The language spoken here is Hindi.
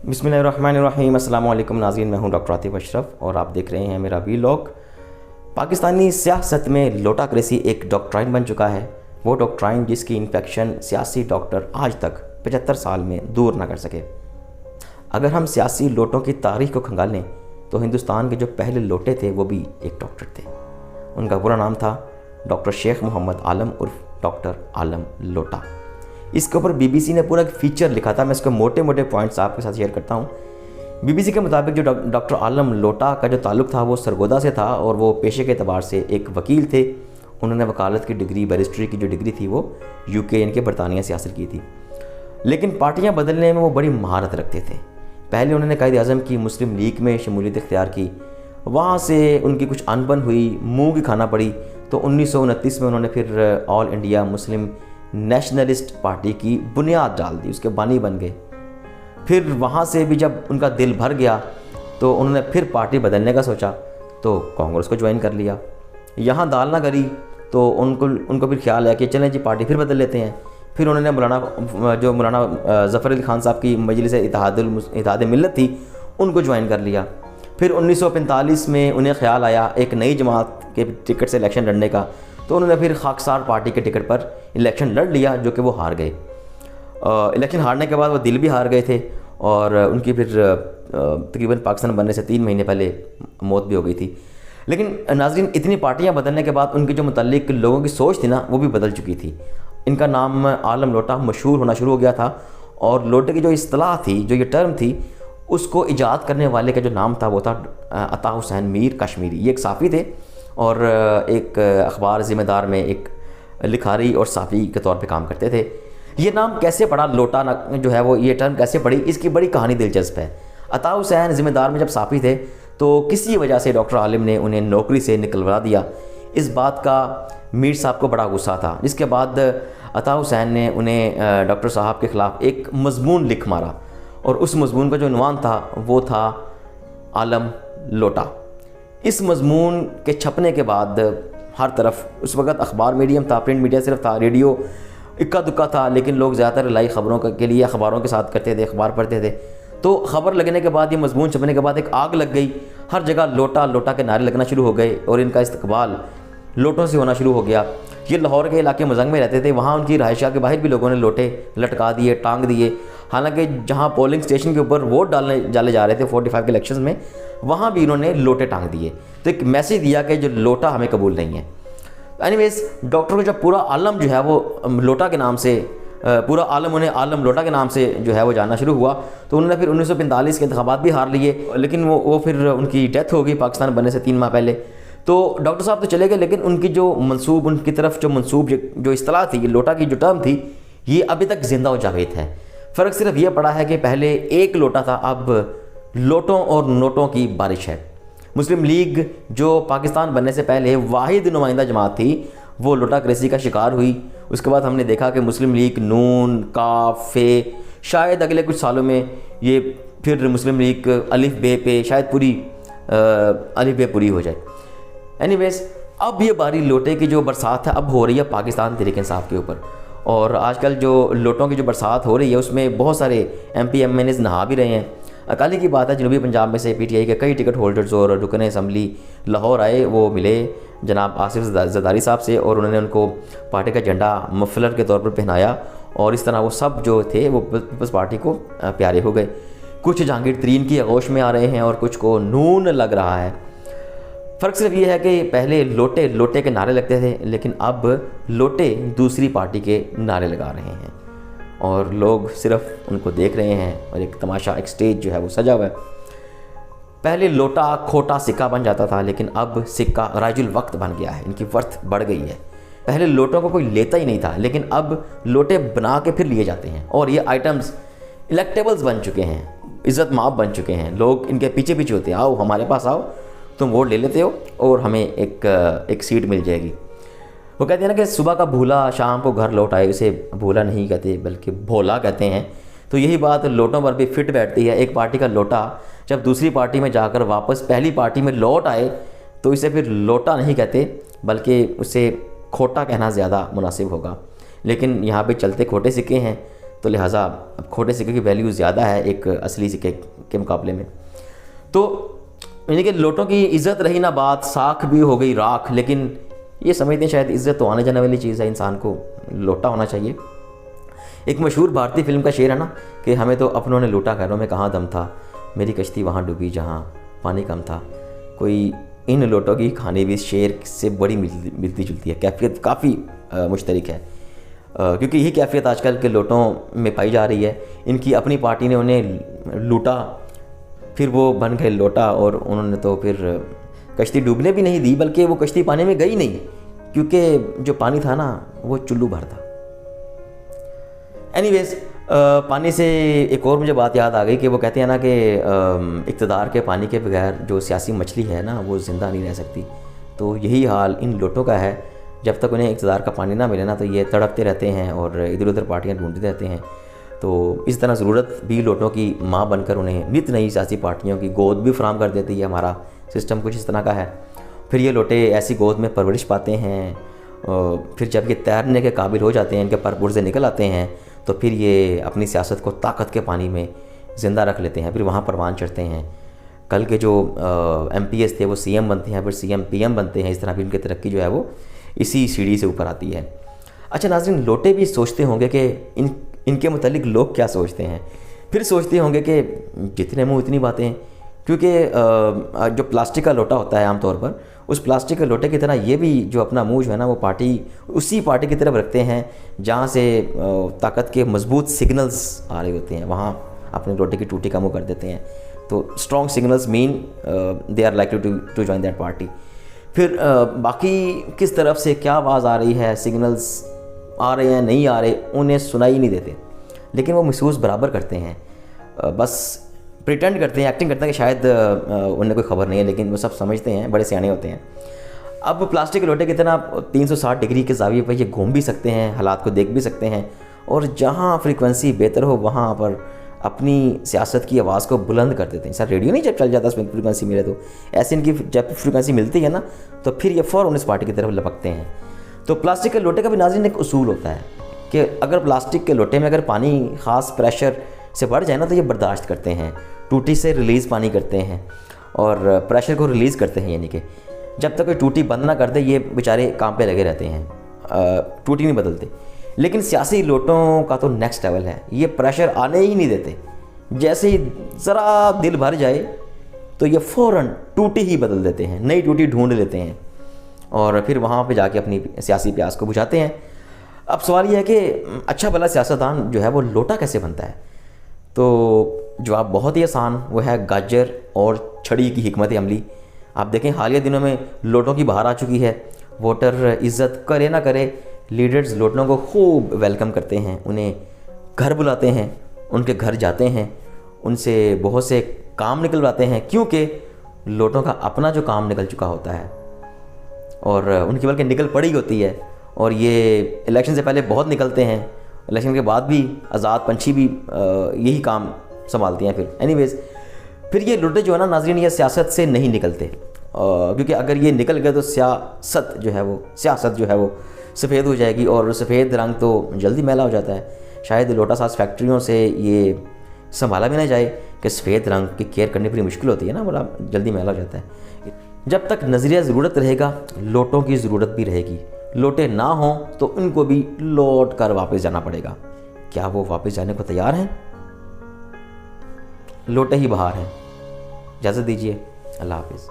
बिस्मिल्लाहिर्रहमानिर्रहीम। अस्सलाम वालेकुम नाज़रीन, मैं हूं डॉक्टर आतिफ अशरफ और आप देख रहे हैं मेरा वीलॉग। पाकिस्तानी सियासत में लोटाक्रेसी एक डॉक्ट्राइन बन चुका है। वो डॉक्ट्राइन जिसकी इन्फेक्शन सियासी डॉक्टर आज तक 75 साल में दूर ना कर सके। अगर हम सियासी लोटों की तारीख़ को खंगालें तो हिंदुस्तान के जो पहले लोटे थे वो भी एक डॉक्टर थे। उनका पूरा नाम था डॉक्टर शेख मोहम्मद आलम उर्फ डॉक्टर आलम लोटा। इसके ऊपर बीबीसी ने पूरा एक फ़ीचर लिखा था। मैं इसके मोटे मोटे पॉइंट्स आपके साथ शेयर करता हूँ। बीबीसी के मुताबिक जो डॉक्टर आलम लोटा का जो ताल्लुक़ था वो सरगोदा से था और वो पेशे के अतबार से एक वकील थे। उन्होंने वकालत की डिग्री, बैरिस्ट्री की जो डिग्री थी वो यूके यानी कि बरतानिया से हासिल की थी। लेकिन पार्टियाँ बदलने में वो बड़ी महारत रखते थे। पहले उन्होंने कायद-ए-आज़म की मुस्लिम लीग में शमूलियत इख्तियार की, वहाँ से उनकी कुछ अनबन हुई, मुँह की खाना पड़ी, तो 1929 में उन्होंने फिर all India Muslim nationalist party की बुनियाद डाल दी, उसके बानी बन गए। फिर वहाँ से भी जब उनका दिल भर गया तो उन्होंने फिर पार्टी बदलने का सोचा तो कांग्रेस को ज्वाइन कर लिया। यहाँ दाल ना गली तो उनको फिर ख्याल है कि चलें जी पार्टी फिर बदल लेते हैं। फिर उन्होंने मौलाना ज़फ़र अली ख़ान साहब की मजलिस इत्तेहाद मिल्लत थी, उनको ज्वाइन कर लिया। फिर 1945 में उन्हें ख्याल आया एक नई जमात के टिकट से इलेक्शन लड़ने का, तो उन्होंने फिर खाकसार पार्टी के टिकट पर इलेक्शन लड़ लिया, जो कि वो हार गए। इलेक्शन हारने के बाद वो दिल भी हार गए थे और उनकी फिर तकरीबन पाकिस्तान बनने से 3 महीने पहले मौत भी हो गई थी। लेकिन नाज़रीन, इतनी पार्टियां बदलने के बाद उनकी जो मुतल्लिक लोगों की सोच थी ना, वो भी बदल चुकी थी। इनका नाम आलम लोटा मशहूर होना शुरू हो गया था और लोटे की जो इस्तिलाह थी, जो ये टर्म थी, उसको ईजाद करने वाले का जो नाम था वो था अता हुसैन मीर कश्मीरी। ये एक साफ़ी थे और एक अखबार ज़िम्मेदार में एक लिखारी और साफ़ी के तौर पे काम करते थे। ये नाम कैसे पड़ा, लोटा जो है वो ये टर्म कैसे पड़ी, इसकी बड़ी कहानी दिलचस्प है। अता हुसैन ज़िम्मेदार में जब साफ़ी थे तो किसी वजह से डॉक्टर आलिम ने उन्हें नौकरी से निकलवा दिया। इस बात का मीर साहब को बड़ा गुस्सा था, जिसके बाद अता हुसैन ने उन्हें डॉक्टर साहब के ख़िलाफ़ एक मज़मून लिख मारा और उस मज़मून का जो उन्वान था वो था आलम लोटा। इस मज़मून के छपने के बाद हर तरफ उस वक़्त अखबार मीडियम था, प्रिंट मीडिया सिर्फ था, रेडियो इक्का दुक्का था, लेकिन लोग ज़्यादातर रिलाई ख़बरों के लिए अखबारों के साथ करते थे, अखबार पढ़ते थे। तो ख़बर लगने के बाद, ये मज़मून छपने के बाद एक आग लग गई। हर जगह लोटा लोटा के नारे लगना शुरू हो गए और इनका इस्तकबाल लोटों से होना शुरू हो गया। ये लाहौर के इलाके मजंग में रहते थे, वहाँ उनकी रहायशा के बाहर भी लोगों ने लोटे लटका दिए, टांग दिए। हालांकि जहाँ पोलिंग स्टेशन के ऊपर वोट डाले जा रहे थे 45 के इलेक्शन में, वहाँ भी इन्होंने लोटे टांग दिए। तो एक मैसेज दिया कि जो लोटा हमें कबूल नहीं है। एनीवेज, डॉक्टर को जब पूरा आलम जो है वो लोटा के नाम से, पूरा आलम उन्हें आलम लोटा के नाम से जो है वो जानना शुरू हुआ, तो उन्होंने फिर 1945 के इंतखाबात भी हार लिए। लेकिन वो फिर उनकी डेथ हो गई पाकिस्तान बनने से 3 माह पहले। तो डॉक्टर साहब तो चले गए, लेकिन उनकी जो मंसूब, उनकी तरफ जो मंसूब जो इस्तिलाह थी, लोटा की जो टर्म थी, ये अभी तक जिंदा व जावेद है। फ़र्क सिर्फ ये पड़ा है कि पहले एक लोटा था, अब लोटों और नोटों की बारिश है। मुस्लिम लीग जो पाकिस्तान बनने से पहले वाहिद नुमाइंदा जमात थी, वो लोटाक्रेसी का शिकार हुई। उसके बाद हमने देखा कि मुस्लिम लीग नून काफ़े, शायद अगले कुछ सालों में ये फिर मुस्लिम लीग अलिफ बे पे शायद पूरी अलिफ बे पूरी हो जाए। एनीवेज, अब ये बारी लोटे की जो बरसात है अब हो रही है पाकिस्तान तहरीक-ए-इंसाफ के ऊपर। और आजकल जो लोटों की जो बरसात हो रही है उसमें बहुत सारे MP MNAs नहा भी रहे हैं। अकाली की बात है, जनूबी पंजाब में से PTI के कई टिकट होल्डर्स और रुकन असम्बली लाहौर आए, वो मिले जनाब आसिफ जरदारी साहब से और उन्होंने उनको पार्टी का झंडा मफलर के तौर पर पहनाया और इस तरह वो सब जो थे वो पीपल्स पार्टी को प्यारे हो गए। कुछ जहांगीर तरीन की आगोश में आ रहे हैं और कुछ को नून लग रहा है। फ़र्क सिर्फ ये है कि पहले लोटे लोटे के नारे लगते थे, लेकिन अब लोटे दूसरी पार्टी के नारे लगा रहे हैं और लोग सिर्फ उनको देख रहे हैं और एक तमाशा, एक स्टेज जो है वो सजा हुआ है। पहले लोटा खोटा सिक्का बन जाता था, लेकिन अब सिक्का राजुल वक्त बन गया है, इनकी वर्थ बढ़ गई है। पहले लोटों को कोई लेता ही नहीं था, लेकिन अब लोटे बना के फिर लिए जाते हैं और ये आइटम्स इलेक्टेबल्स बन चुके हैं, इज़्ज़त माब बन चुके हैं। लोग इनके पीछे पीछे होते हैं, आओ हमारे पास आओ, तुम वोट ले लेते हो और हमें एक सीट मिल जाएगी। वो कहते हैं ना कि सुबह का भूला शाम को घर लौट आए, उसे भूला नहीं कहते बल्कि भोला कहते हैं। तो यही बात लोटों पर भी फिट बैठती है। एक पार्टी का लोटा जब दूसरी पार्टी में जाकर वापस पहली पार्टी में लौट आए तो इसे फिर लोटा नहीं कहते बल्कि उसे खोटा कहना ज़्यादा मुनासिब होगा। लेकिन यहाँ पे चलते खोटे सिक्के हैं, तो लिहाजा अब खोटे सिक्के की वैल्यू ज़्यादा है एक असली सिक्के के मुकाबले में। तो यानी कि लोटों की इज़्ज़त रही ना बात, साख भी हो गई राख। लेकिन ये समझते हैं शायद इज़्ज़त तो आने जाने वाली चीज़ है, इंसान को लोटा होना चाहिए। एक मशहूर भारतीय फिल्म का शेर है ना कि हमें तो अपनों ने लूटा, घरों में कहाँ दम था, मेरी कश्ती वहाँ डूबी जहाँ पानी कम था। कोई इन लोटों की कहानी भी इस शेर से बड़ी मिलती जुलती है, कैफियत काफ़ी मुश्तरक है। क्योंकि यही कैफियत आजकल के लोटों में पाई जा रही है। इनकी अपनी पार्टी ने उन्हें लूटा, फिर वो बन गए लोटा, और उन्होंने तो फिर कश्ती डूबने भी नहीं दी, बल्कि वो कश्ती पानी में गई नहीं, क्योंकि जो पानी था ना वो चुल्लू भर था। एनीवेज, पानी से एक और मुझे बात याद आ गई कि वो कहते हैं ना कि इक़्तिदार के पानी के बगैर जो सियासी मछली है ना वो ज़िंदा नहीं रह सकती। तो यही हाल इन लोटों का है। जब तक उन्हें इक़्तिदार का पानी ना मिले ना तो ये तड़पते रहते हैं और इधर उधर पार्टियाँ ढूंढते रहते हैं। तो इस तरह ज़रूरत भी लोटों की माँ बनकर उन्हें नित नई सियासी पार्टियों की गोद भी फराहम कर देती है। हमारा सिस्टम कुछ इस तरह का है। फिर ये लोटे ऐसी गोद में परवरिश पाते हैं, फिर जब ये तैरने के काबिल हो जाते हैं, इनके पर पुर्जे निकल आते हैं, तो फिर ये अपनी सियासत को ताकत के पानी में ज़िंदा रख लेते हैं। फिर वहाँ परवान चढ़ते हैं। कल के जो MPs थे वो CM बनते हैं, फिर CM PM बनते हैं। इस तरह भी इनकी तरक्की जो है वो इसी सीढ़ी से ऊपर आती है। अच्छा नाज़रीन, लोटे भी सोचते होंगे कि इनके मुतालिक लोग क्या सोचते हैं। फिर सोचते होंगे कि जितने मुँह इतनी बातें, क्योंकि जो प्लास्टिक का लोटा होता है आमतौर पर, उस प्लास्टिक के लोटे की तरह ये भी जो अपना मुँह जो है ना वो उसी पार्टी की तरफ रखते हैं जहाँ से ताकत के मजबूत सिग्नल्स आ रहे होते हैं, वहाँ अपने लोटे की टूटी का मुँह कर देते हैं। तो strong signals mean they are likely to join that party. फिर बाकी किस तरफ से क्या आवाज़ आ रही है, सिग्नल्स आ रहे हैं नहीं आ रहे, उन्हें सुनाई नहीं देते, लेकिन वो महसूस बराबर करते हैं। बस प्रिटेंड करते हैं, एक्टिंग करते हैं कि शायद उन्हें कोई खबर नहीं है, लेकिन वो सब समझते हैं, बड़े सियाने होते हैं। अब प्लास्टिक के लोटे की तरह 360 डिग्री के ज़ाविये पर ये घूम भी सकते हैं, हालात को देख भी सकते हैं, और जहाँ फ्रीक्वेंसी बेहतर हो वहाँ पर अपनी सियासत की आवाज़ को बुलंद कर देते हैं। सर रेडियो नहीं जब चल जाता उसमें फ्रीक्वेंसी मिले, तो ऐसे इनकी जब फ्रीक्वेंसी मिलती है ना तो फिर ये फ़ौरन इस पार्टी की तरफ लपकते हैं। तो प्लास्टिक के लोटे का भी नाज़रीन एक उसूल होता है कि अगर प्लास्टिक के लोटे में अगर पानी ख़ास प्रेशर से बढ़ जाए ना तो ये बर्दाश्त करते हैं, टूटी से रिलीज़ पानी करते हैं और प्रेशर को रिलीज़ करते हैं। यानी कि जब तक कोई टूटी बंद ना कर दे ये बेचारे काम पे लगे रहते हैं, टूटी नहीं बदलते। लेकिन सियासी लोटों का तो नेक्स्ट लेवल है, ये प्रेशर आने ही नहीं देते। जैसे ही ज़रा दिल भर जाए तो ये फ़ौरन टूटी ही बदल देते हैं, नई टूटी ढूंढ लेते हैं और फिर वहाँ पे जाके अपनी सियासी प्यास को बुझाते हैं। अब सवाल ये है कि अच्छा भला सियासतदान जो है वो लोटा कैसे बनता है? तो जवाब बहुत ही आसान, वो है गाजर और छड़ी की हिकमत अमली। आप देखें हालिया दिनों में लोटों की बहार आ चुकी है। वोटर इज़्ज़त करे ना करे, लीडर्स लोटों को खूब वेलकम करते हैं, उन्हें घर बुलाते हैं, उनके घर जाते हैं, उनसे बहुत से काम निकलवाते हैं, क्योंकि लोटों का अपना जो काम निकल चुका होता है और उनकी बल्कि निकल पड़ी होती है। और ये इलेक्शन से पहले बहुत निकलते हैं, इलेक्शन के बाद भी आज़ाद पंछी भी यही काम संभालती हैं। फिर एनीवेज फिर ये लोटे जो है ना नाज़रीन, ये सियासत से नहीं निकलते, क्योंकि अगर ये निकल गए तो सियासत जो है वो सफ़ेद हो जाएगी और सफ़ेद रंग तो जल्दी मैला हो जाता है। शायद लोटा साज फैक्ट्रियों से ये संभाला भी ना जाए कि सफ़ेद रंग की केयर करनी बड़ी मुश्किल होती है ना, बड़ा जल्दी मैला हो जाता है। जब तक नज़रिया ज़रूरत रहेगा लोटों की ज़रूरत भी रहेगी। लोटे ना हों तो इनको भी लौट कर वापस जाना पड़ेगा। क्या वो वापस जाने को तैयार हैं? लोटे ही बाहर हैं। इजाज़त दीजिए, अल्लाह हाफिज़।